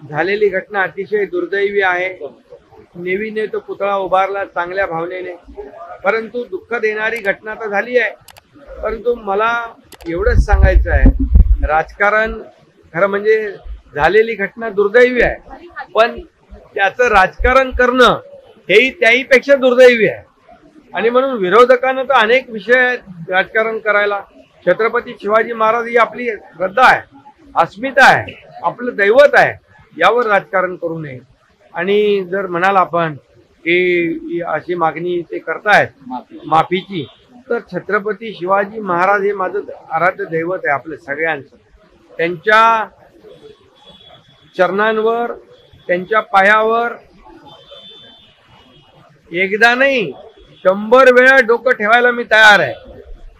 झालेली घटना अतिशय दुर्दैवी आहे। नेवीने तो पुतळा उभारला चांगल्या भावनेने, परंतु दुःख देणारी घटना तर झाली आहे। परंतु मला एवढंच सांगायचं आहे, राजकारण खरं म्हणजे झालेली घटना दुर्दैवी आहे, पण त्याचं राजकारण करणं हेही त्याहीपेक्षा दुर्दैवी आहे। आणि म्हणून विरोधकांना तर अनेक विषय राजकारण करायला, छत्रपती शिवाजी महाराज ही आपली श्रद्धा आहे, अस्मिता आहे, आपलं दैवत आहे, यावर राजकारण करू नये। आणि जर म्हणाल आपण की अशी मागणी ते करतायत माफीची, तर छत्रपती शिवाजी महाराज हे माझं आराध्य दैवत आहे आपल्या सगळ्यांचं। त्यांच्या चरणांवर, त्यांच्या पायावर एकदा नाही 100 वेळा डोकं ठेवायला मी तयार आहे।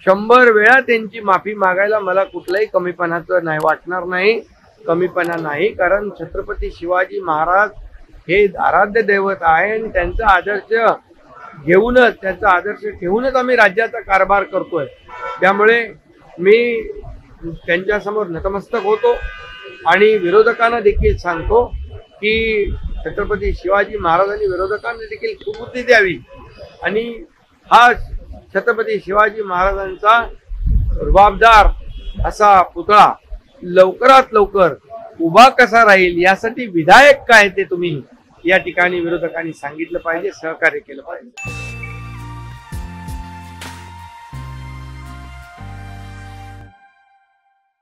100 वेळा त्यांची माफी मागायला मला कुठलाही कमीपणाचं नाही वाटणार नाही, कमीपणा नाही। कारण छत्रपती शिवाजी महाराज हे आराध्य दैवत आहे आणि त्यांचा आदर्श घेऊनच, त्यांचा आदर्श ठेवूनच आम्ही राज्याचा कारभार करतोय। त्यामुळे मी त्यांच्यासमोर नतमस्तक होतो आणि विरोधकांना देखील सांगतो की छत्रपती शिवाजी महाराजांनी विरोधकांना देखील सुबुद्धी द्यावी आणि हा छत्रपती शिवाजी महाराजांचा रुबाबदार असा पुतळा लवकरात लवकर उभा कसा राहील यासाठी विधायक काय ते तुम्ही या ठिकाणी विरोधकांनी सांगितलं पाहिजे, सहकार्य केलं पाहिजे।